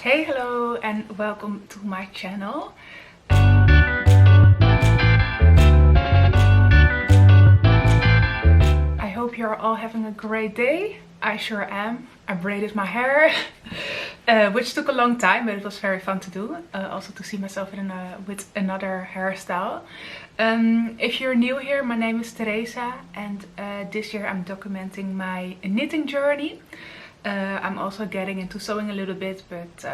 Hey, hello and welcome to my channel. I hope you're all having a great day. I sure am. I braided my hair, which took a long time, but it was very fun to do. Also to see myself with another hairstyle. If you're new here, my name is Teresa and this year I'm documenting my knitting journey. I'm also getting into sewing a little bit, but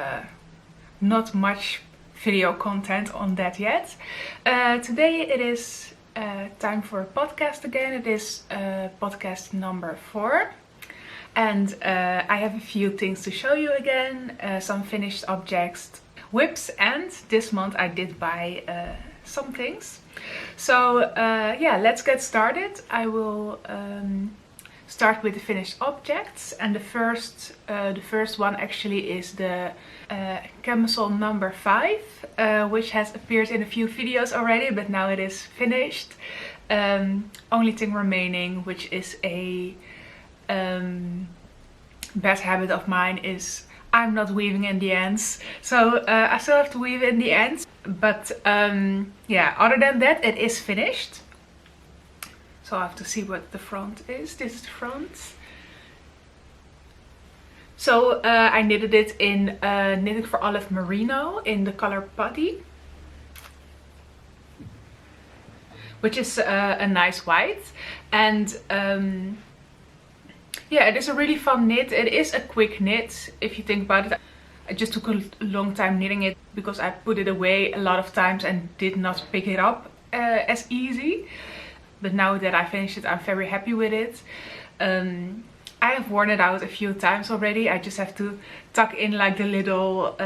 not much video content on that yet. Today it is time for a podcast again. It is podcast number 4. And I have a few things to show you again. Some finished objects, whips, and this month I did buy some things. So yeah, let's get started. I will start with the finished objects, and the first one actually is the Camisole number 5, which has appeared in a few videos already, but now it is finished. Only thing remaining, which is a bad habit of mine, is I'm not weaving in the ends. So I still have to weave in the ends, but yeah, other than that it is finished. So I have to see what the front is. This is the front. So I knitted it in Knitting for Olive merino in the color putty, which is a nice white. And yeah, it is a really fun knit. It is a quick knit if you think about it. I just took a long time knitting it because I put it away a lot of times and did not pick it up as easy. But now that I finished it, I'm very happy with it. I have worn it out a few times already. I just have to tuck in like the little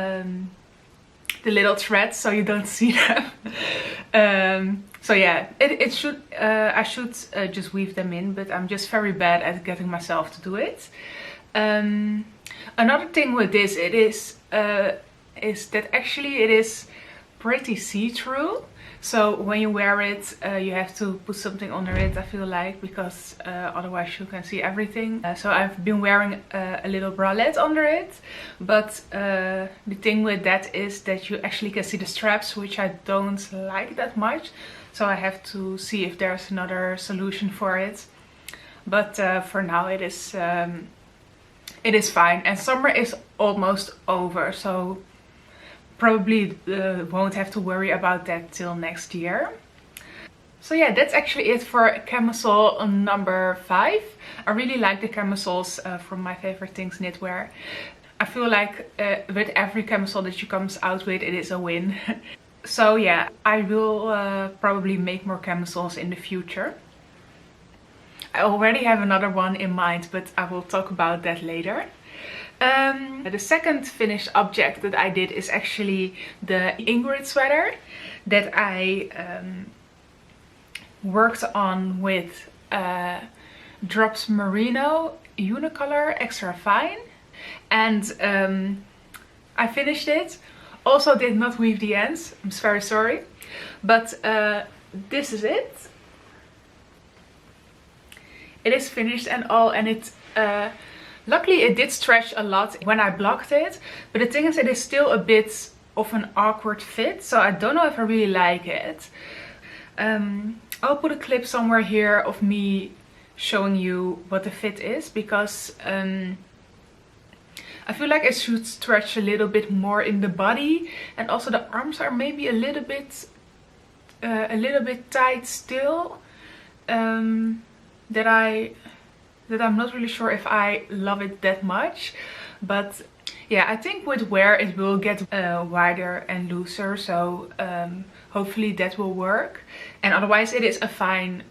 threads so you don't see them. So yeah, I should just weave them in, but I'm just very bad at getting myself to do it. Another thing with this, is that actually it is pretty see-through. So when you wear it, you have to put something under it, I feel like, because otherwise you can see everything. So I've been wearing a little bralette under it, but the thing with that is that you actually can see the straps, which I don't like that much. So I have to see if there's another solution for it. But for now it is fine, and summer is almost over, so probably won't have to worry about that till next year. So yeah, that's actually it for Camisole number 5. I really like the camisoles from My Favorite Things Knitwear. I feel like with every camisole that she comes out with, it is a win. So yeah, I will probably make more camisoles in the future. I already have another one in mind, but I will talk about that later. The second finished object that I did is actually the Ingrid sweater that I worked on with Drops Merino Unicolor Extra Fine, and I finished it. Also did not weave the ends, I'm very sorry, but this is it. It is finished and all, and it luckily it did stretch a lot when I blocked it, but the thing is it is still a bit of an awkward fit, so I don't know if I really like it. I'll put a clip somewhere here of me showing you what the fit is, because I feel like it should stretch a little bit more in the body, and also the arms are maybe a little bit tight still. That I'm not really sure if I love it that much, but yeah, I think with wear it will get wider and looser, so hopefully that will work. And otherwise it is a fine,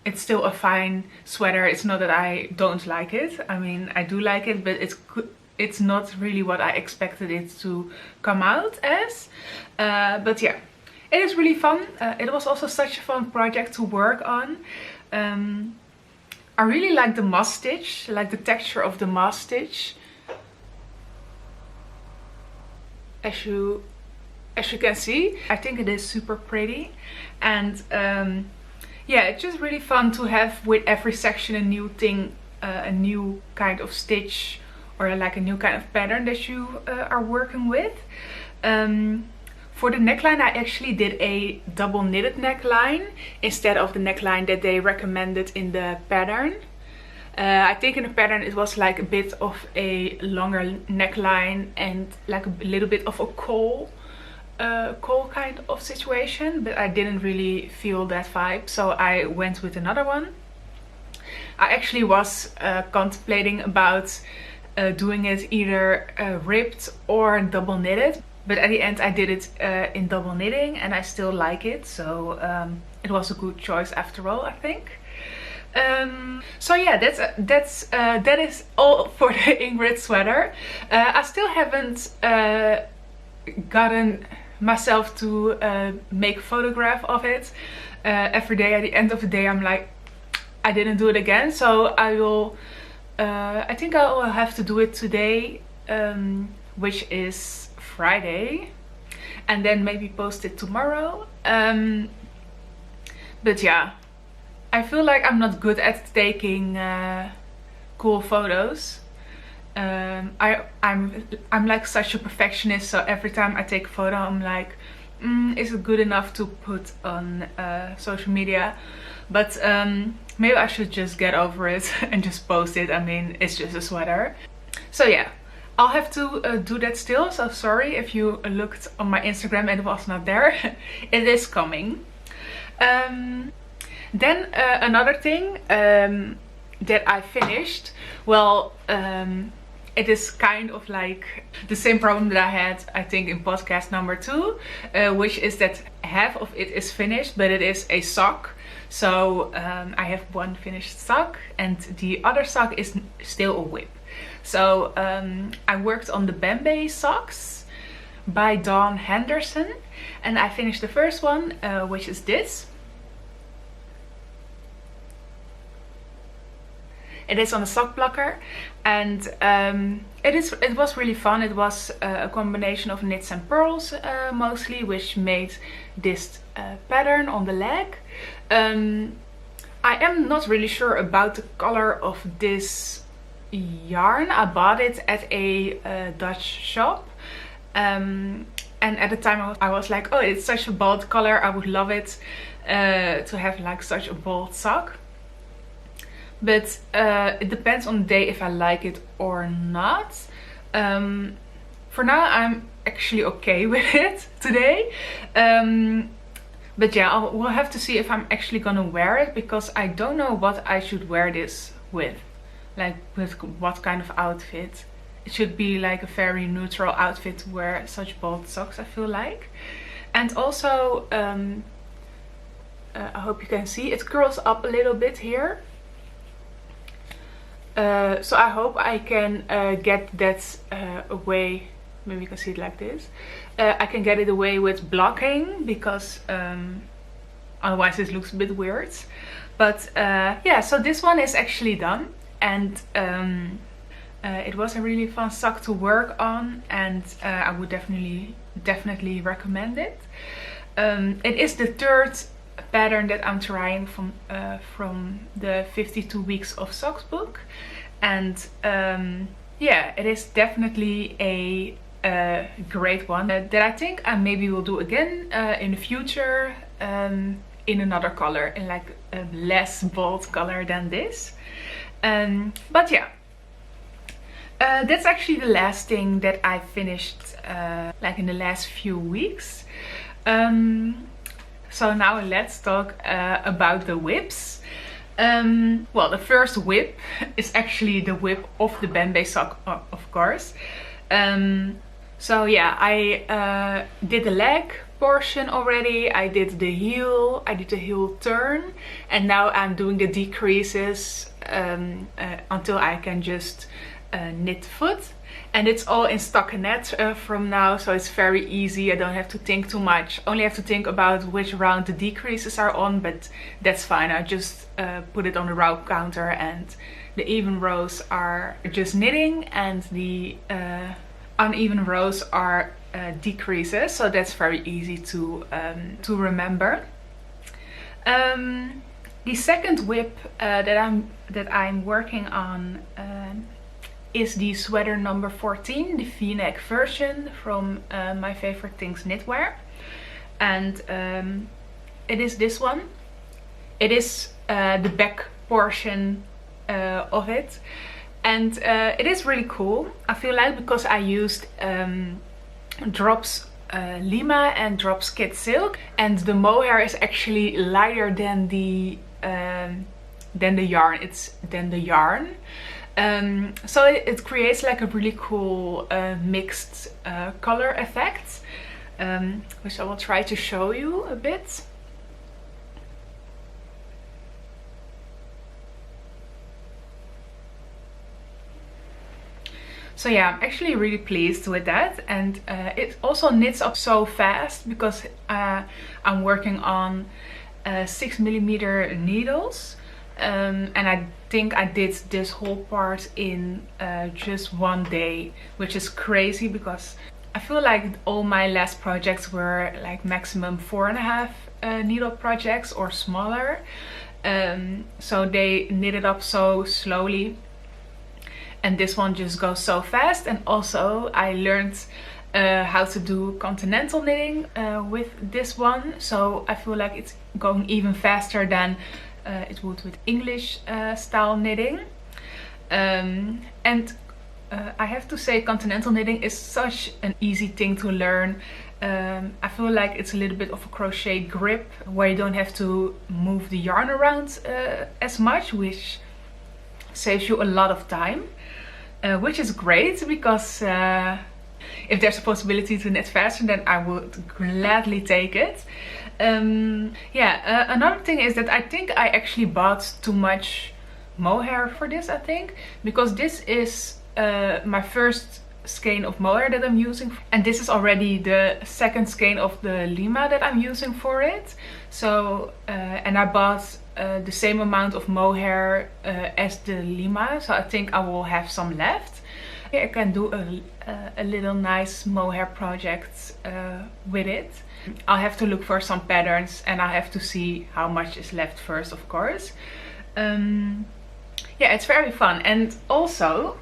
it's still a fine sweater. It's not that I don't like it. I mean, I do like it, but it's not really what I expected it to come out as. But yeah, it is really fun. It was also such a fun project to work on. I really like the moss stitch, like the texture of the moss stitch. As you can see, I think it is super pretty, and yeah, it's just really fun to have with every section a new thing, a new kind of stitch or like a new kind of pattern that you are working with. For the neckline, I actually did a double knitted neckline instead of the neckline that they recommended in the pattern. I think in the pattern it was like a bit of a longer neckline and like a little bit of a caul kind of situation, but I didn't really feel that vibe, so I went with another one. I actually was contemplating about doing it either ribbed or double knitted, but at the end I did it in double knitting and I still like it, so it was a good choice after all, I think. So yeah, that is all for the Ingrid sweater. I still haven't gotten myself to make a photograph of it. Every day at the end of the day I'm like, I didn't do it again, so I will I think I will have to do it today, which is Friday, and then maybe post it tomorrow. But yeah, I feel like I'm not good at taking cool photos. I'm like such a perfectionist, so every time I take a photo I'm like, is it good enough to put on social media? But maybe I should just get over it and just post it. I mean, it's just a sweater. So yeah, I'll have to do that still, so sorry if you looked on my Instagram and it was not there. It is coming. Then another thing that I finished, well, it is kind of like the same problem that I had, I think, in podcast number 2, which is that half of it is finished, but it is a sock. So I have one finished sock and the other sock is still a whip. So I worked on the Bembe socks by Henderson, and I finished the first one, which is this. It is on a sock blocker, and it was really fun. It was a combination of knits and purls mostly, which made this pattern on the leg. I am not really sure about the color of this yarn. I bought it at a Dutch shop, and at the time I was like, oh, it's such a bold color, I would love it to have like such a bold sock. But it depends on the day if I like it or not. For now I'm actually okay with it today. But yeah, we'll have to see if I'm actually gonna wear it, because I don't know what I should wear this with. Like with what kind of outfit. It should be like a very neutral outfit to wear such bold socks, I feel like. And also, I hope you can see, it curls up a little bit here. So I hope I can get that away. Maybe you can see it like this. I can get it away with blocking, because otherwise it looks a bit weird. But yeah, so this one is actually done, and it was a really fun sock to work on, and I would definitely recommend it. It is the third pattern that I'm trying from the 52 Weeks of Socks book, and yeah, it is definitely a great one that I think I maybe will do again in the future, in another color, in like a less bold color than this. But yeah, that's actually the last thing that I finished like in the last few weeks. So now let's talk about the whips. Well, the first whip is actually the whip of the Bembe sock, of course. So yeah, I did the leg portion already, I did the heel, I did the heel turn, and now I'm doing the decreases until I can just knit foot. And it's all in stockinette from now, so it's very easy. I don't have to think too much. Only have to think about which round the decreases are on, but that's fine. I just put it on the row counter, and the even rows are just knitting, and the uneven rows are decreases. So that's very easy to remember. The second whip that I'm working on is the sweater number 14, the v-neck version from My Favorite Things Knitwear. And it is this one. It is the back portion of it. And it is really cool, I feel like, because I used drops Lima and drops kid silk, and the mohair is actually lighter than the yarn. So it creates like a really cool mixed color effect, which I will try to show you a bit. So yeah, I'm actually really pleased with that, and it also knits up so fast because I'm working on 6mm needles, and I think I did this whole part in just one day, which is crazy because I feel like all my last projects were like maximum 4.5 needle projects or smaller, so they knitted up so slowly. And this one just goes so fast. And also I learned how to do continental knitting with this one. So I feel like it's going even faster than it would with English style knitting. And I have to say, continental knitting is such an easy thing to learn. I feel like it's a little bit of a crochet grip where you don't have to move the yarn around as much, which saves you a lot of time. Which is great because if there's a possibility to knit faster, then I would gladly take it. Another thing is that I think I actually bought too much mohair for this, I think, because this is my first skein of mohair that I'm using, and this is already the second skein of the Lima that I'm using for it. So and I bought the same amount of mohair as the Lima, so I think I will have some left. I can do a little nice mohair project with it. I'll have to look for some patterns and I have to see how much is left first, of course. Yeah, it's very fun. And also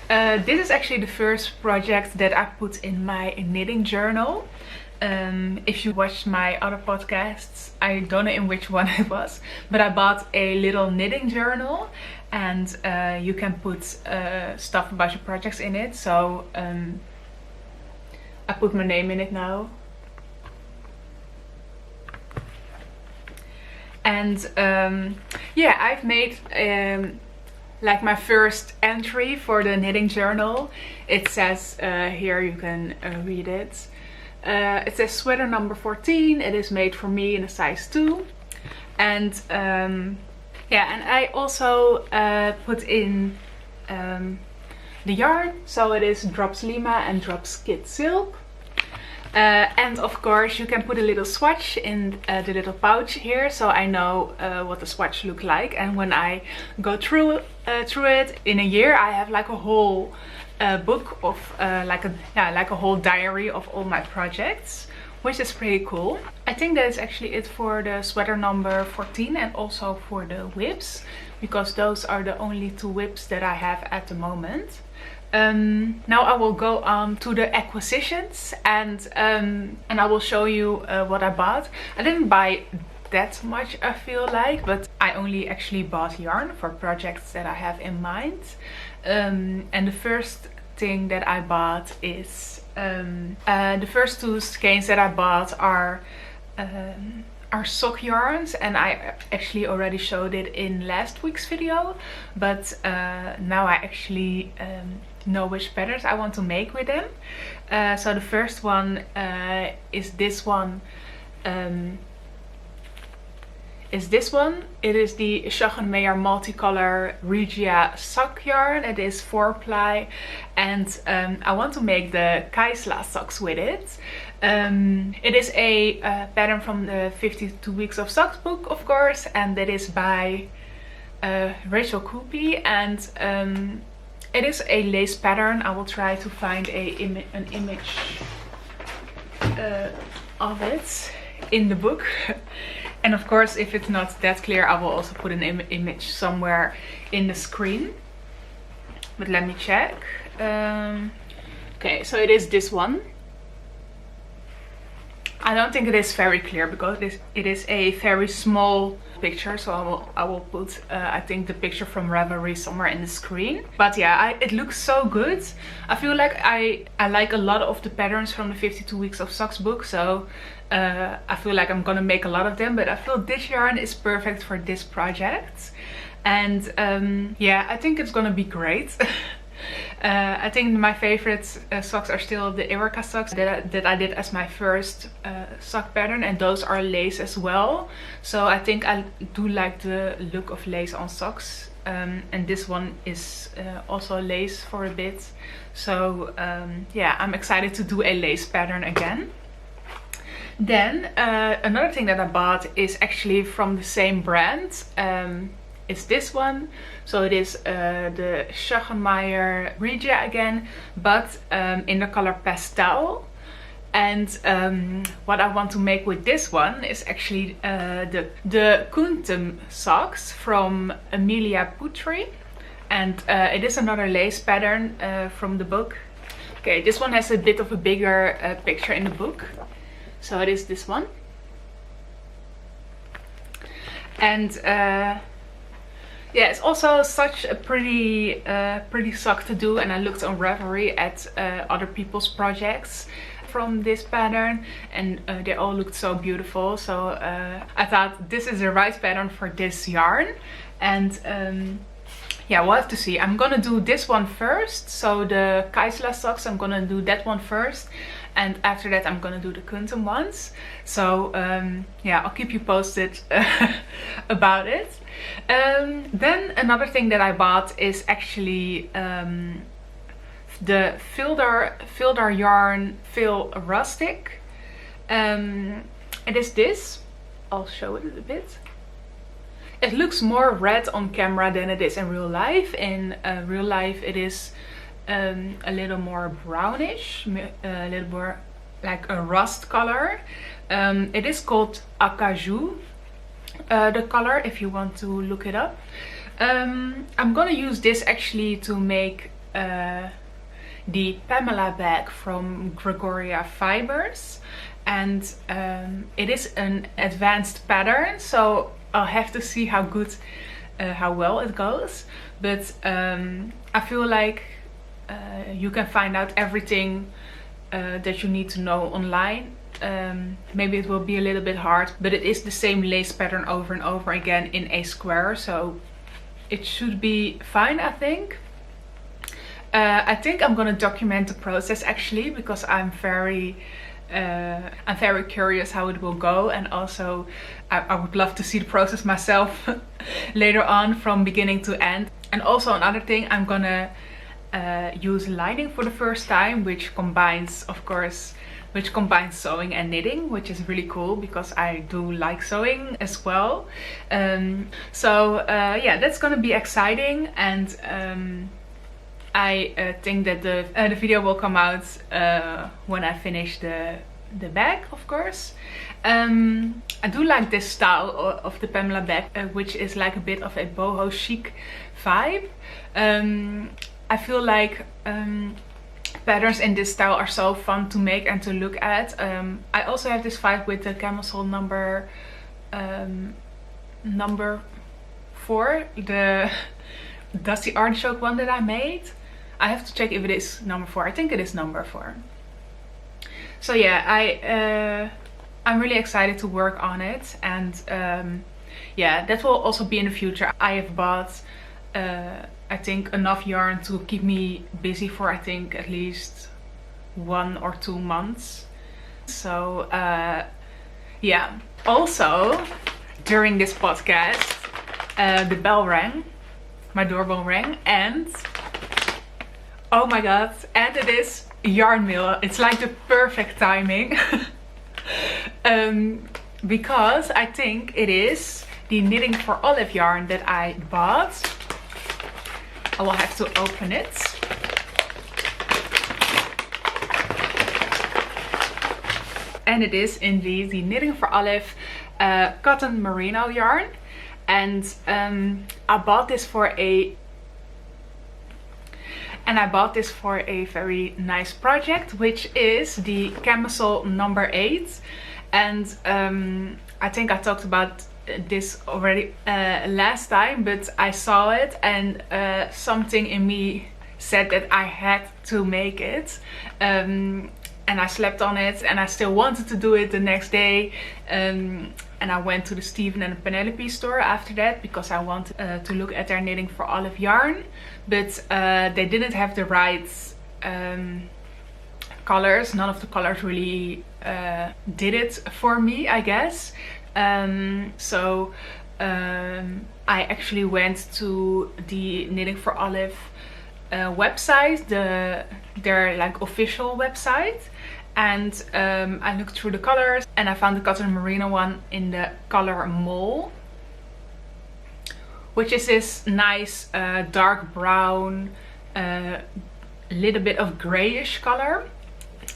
this is actually the first project that I put in my knitting journal. If you watched my other podcasts, I don't know in which one it was, but I bought a little knitting journal, and you can put stuff about your projects in it. So I put my name in it now. And yeah, I've made like my first entry for the knitting journal. It says here, you can read it. It says sweater number 14. It is made for me in a size 2. And yeah, and I also put in the yarn. So it is drops Lima and drops kid silk. And of course you can put a little swatch in the little pouch here, so I know what the swatch look like. And when I go through it in a year, I have like a whole book of like a whole diary of all my projects, which is pretty cool. I think that is actually it for the sweater number 14 and also for the whips, because those are the only 2 whips that I have at the moment. Now I will go on to the acquisitions, and I will show you what I bought. I didn't buy that much, I feel like, but I only actually bought yarn for projects that I have in mind. And the first thing that I bought is the first 2 skeins that I bought are sock yarns, and I actually already showed it in last week's video, but now I actually know which patterns I want to make with them. So the first one is this one. It is the Schachenmayr Multicolor Regia sock yarn. It is 4-ply, and I want to make the Kaisla socks with it. It is a pattern from the 52 Weeks of Socks book, of course, and that is by Rachel Coopy, and it is a lace pattern. I will try to find an image of it in the book. And of course, if it's not that clear, I will also put an image somewhere in the screen. but let me check. Okay, so it is this one. I don't think it is very clear because it is a very small picture, so I will put I think the picture from Ravelry somewhere in the screen. But yeah, it looks so good. I feel like I like a lot of the patterns from the 52 Weeks of Socks book, so I feel like I'm gonna make a lot of them, but I feel this yarn is perfect for this project. And yeah, I think it's gonna be great. I think my favorite socks are still the Erica socks that I did as my first sock pattern, and those are lace as well. So I think I do like the look of lace on socks, and this one is also lace for a bit. So yeah, I'm excited to do a lace pattern again. Then another thing that I bought is actually from the same brand. It's this one. So it is the Schachenmayr Regia again, but in the color Pastel. And what I want to make with this one is actually the Kuntum socks from Emilia Putri. And it is another lace pattern from the book. Okay, this one has a bit of a bigger picture in the book. So it is this one. And yeah, it's also such a pretty sock to do, and I looked on Ravelry at other people's projects from this pattern, and they all looked so beautiful. So I thought this is the right pattern for this yarn. And yeah, we'll have to see. I'm gonna do this one first. So the Camisole socks, I'm gonna do that one first, and after that I'm gonna do the Kuntum ones. So yeah, I'll keep you posted about it. Then another thing that I bought is actually the Phildar yarn Rustique. It is this. I'll show it a bit. It looks more red on camera than it is in real life. In real life it is a little more brownish, a little more like a rust color. It is called Acajou, the color, if you want to look it up. I'm gonna use this actually to make the Pamela bag from Gregoria Fibers, and it is an advanced pattern, so I'll have to see how good, how well it goes. But I feel like you can find out everything that you need to know online. Maybe it will be a little bit hard, but it is the same lace pattern over and over again in a square, so it should be fine, I think. I think I'm gonna document the process actually, because I'm very curious how it will go, and also I would love to see the process myself later on from beginning to end. And also another thing, I'm gonna use lining for the first time, which combines, of course, sewing and knitting, which is really cool because I do like sewing as well. So yeah, that's gonna be exciting, and I think that the video will come out when I finish the bag, of course. I do like this style of the Pamela bag, which is like a bit of a boho chic vibe. I feel like patterns in this style are so fun to make and to look at. I also have this vibe with the Camisole number 4, the Dusty Artichoke one that I made. I have to check if it is number 4. I think it is number 4. So yeah, I'm really excited to work on it, and yeah, that will also be in the future. I have bought I think enough yarn to keep me busy for, I think, at least 1 or 2 months. So yeah, also during this podcast the bell rang, my doorbell rang, and oh my god, and it is yarn mail. It's like the perfect timing. Because I think it is the Knitting for Olive yarn that I bought. I will have to open it. And it is indeed the Knitting for Olive cotton merino yarn. And I bought this for a And I bought this for a very nice project, which is the Camisole number 8. And I think I talked about this already last time, but I saw it and something in me said that I had to make it. And I slept on it, and I still wanted to do it the next day. And I went to the Stephen and the Penelope store after that because I wanted to look at their knitting for olive yarn. But they didn't have the right colors. None of the colors really did it for me, I guess. So I actually went to the Knitting for Olive website, their like official website, and I looked through the colors and I found the cotton merino one in the color Mole, which is this nice dark brown, little bit of grayish color.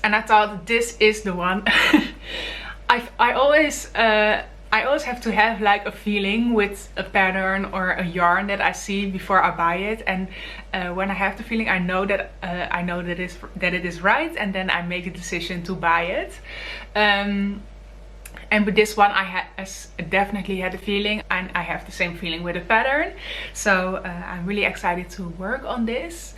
And I thought this is the one. I always have to have like a feeling with a pattern or a yarn that I see before I buy it, and when I have the feeling, I know that it is right, and then I make a decision to buy it. And with this one, I definitely had a feeling, and I have the same feeling with the pattern. So I'm really excited to work on this.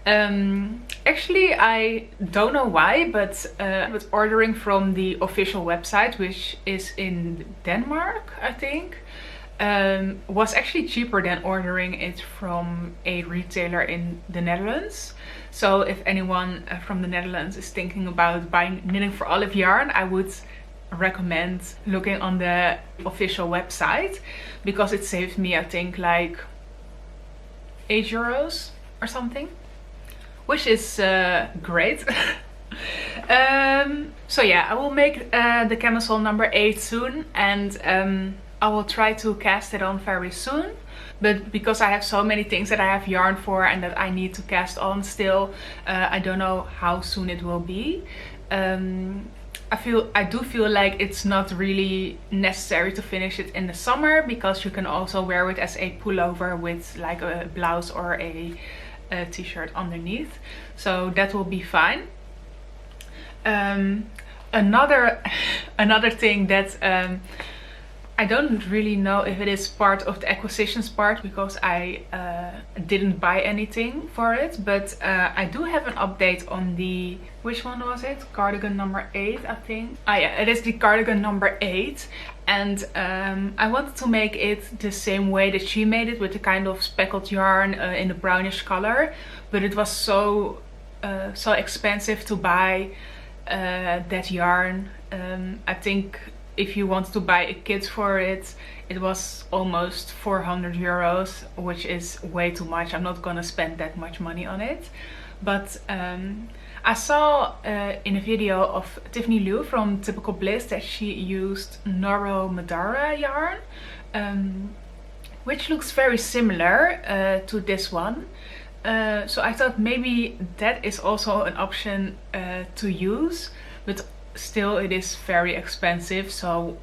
Actually, I don't know why, but I was ordering from the official website, which is in Denmark, I think. Was actually cheaper than ordering it from a retailer in the Netherlands. So if anyone from the Netherlands is thinking about buying Knitting for Olive yarn, I would recommend looking on the official website, because it saved me, I think, like €8 or something, which is great. So yeah, I will make the Camisole number 8 soon, and I will try to cast it on very soon. But because I have so many things that I have yarn for and that I need to cast on still, I don't know how soon it will be. I do feel like it's not really necessary to finish it in the summer, because you can also wear it as a pullover with like a blouse or a t-shirt underneath, so that will be fine. Another thing that I don't really know if it is part of the acquisitions part, because I didn't buy anything for it, but I do have an update on the, which one was it? Cardigan number 8, I think. Ah yeah, it is the cardigan number 8, and I wanted to make it the same way that she made it, with the kind of speckled yarn in the brownish color, but it was so expensive to buy that yarn. I think if you want to buy a kit for it, it was almost €400, which is way too much. I'm not gonna spend that much money on it. But I saw in a video of Tiffany Liu from Typical Bliss that she used Noro Madara yarn, which looks very similar to this one. So I thought maybe that is also an option to use, but still it is very expensive, so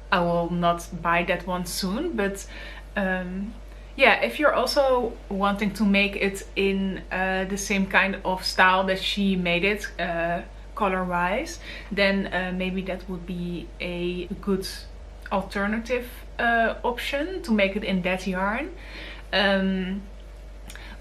I will not buy that one soon. But yeah, if you're also wanting to make it in the same kind of style that she made it, color wise, then maybe that would be a good alternative option to make it in that yarn.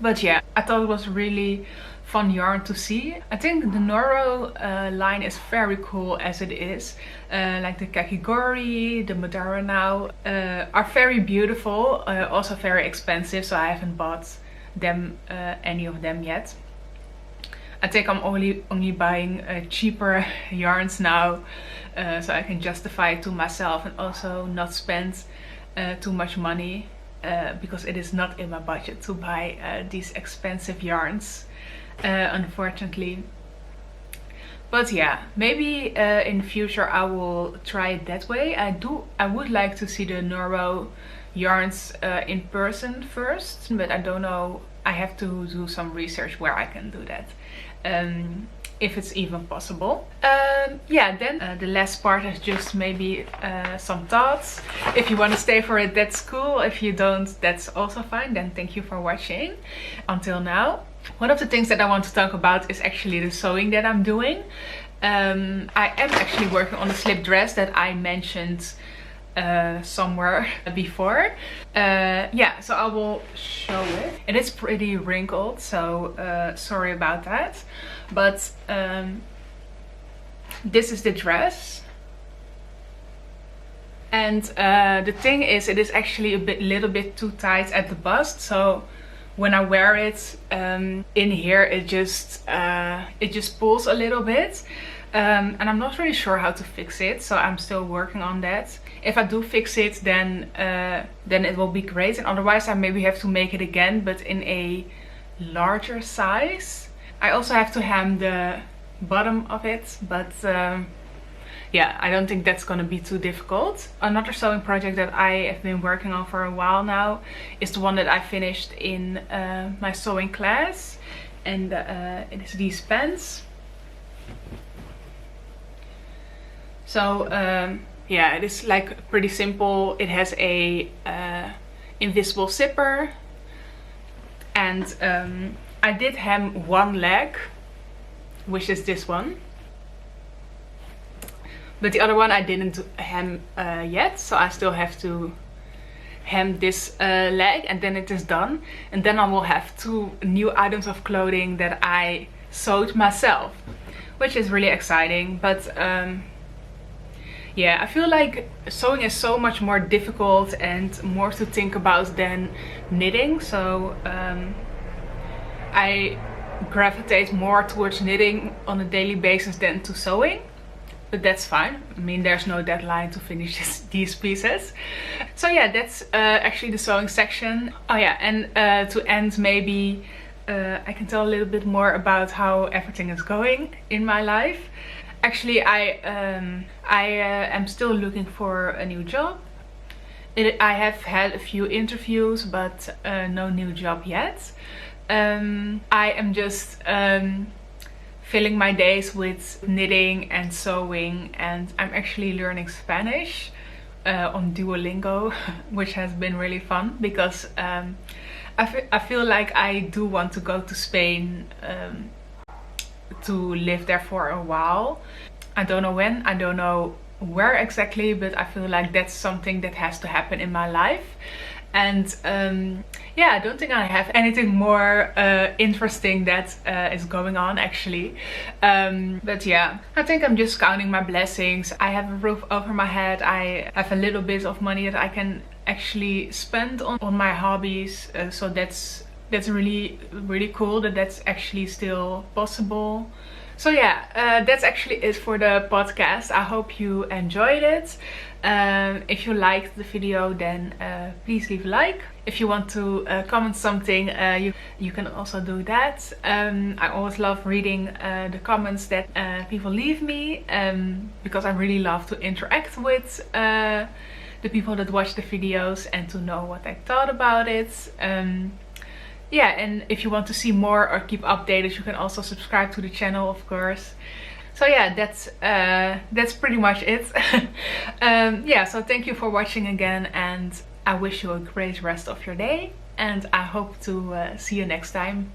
But yeah, I thought it was really fun yarn to see. I think the Noro line is very cool as it is. Like the Kakigori, the Madara now are very beautiful, also very expensive, so I haven't bought them, any of them yet. I think I'm only buying cheaper yarns now, so I can justify it to myself and also not spend too much money, because it is not in my budget to buy these expensive yarns, unfortunately. But yeah, maybe in the future I will try it that way. I would like to see the Noro yarns in person first, but I don't know. I have to do some research where I can do that, if it's even possible. Yeah, then the last part is just maybe some thoughts. If you want to stay for it, that's cool. If you don't, that's also fine. Then thank you for watching until now. One of the things that I want to talk about is actually the sewing that I'm doing. I am actually working on the slip dress that I mentioned somewhere before. Yeah, so I will show it. It is pretty wrinkled, so sorry about that. But this is the dress. And the thing is, it is actually a little bit too tight at the bust. So when I wear it in here, it just pulls a little bit. And I'm not really sure how to fix it, so I'm still working on that. If I do fix it, then it will be great, and otherwise I maybe have to make it again, but in a larger size. I also have to hem the bottom of it, but yeah, I don't think that's gonna be too difficult. Another sewing project that I have been working on for a while now is the one that I finished in my sewing class, and it is these pants. So yeah, it is like pretty simple. It has a invisible zipper, and I did hem one leg, which is this one, but the other one I didn't hem yet, so I still have to hem this leg, and then it is done. And then I will have 2 new items of clothing that I sewed myself, which is really exciting. But yeah, I feel like sewing is so much more difficult and more to think about than knitting. So I gravitate more towards knitting on a daily basis than to sewing. But that's fine. I mean, there's no deadline to finish these pieces. So yeah, that's actually the sewing section. Oh yeah, and to end, maybe I can tell a little bit more about how everything is going in my life. Actually, I am still looking for a new job. I have had a few interviews, but no new job yet. I am just filling my days with knitting and sewing, and I'm actually learning Spanish on Duolingo, which has been really fun, because I feel like I do want to go to Spain to live there for a while. I don't know when, I don't know where exactly, but I feel like that's something that has to happen in my life. And yeah, I don't think I have anything more interesting that is going on actually. But yeah, I think I'm just counting my blessings. I have a roof over my head. I have a little bit of money that I can actually spend on my hobbies. So that's really cool that that's actually still possible. So yeah, that's actually it for the podcast. I hope you enjoyed it. If you liked the video, then please leave a like. If you want to comment something, you can also do that. I always love reading the comments that people leave me, because I really love to interact with the people that watch the videos and to know what they thought about it. Yeah, and if you want to see more or keep updated, you can also subscribe to the channel, of course. So yeah, that's pretty much it. Yeah, so thank you for watching again, and I wish you a great rest of your day, and I hope to see you next time.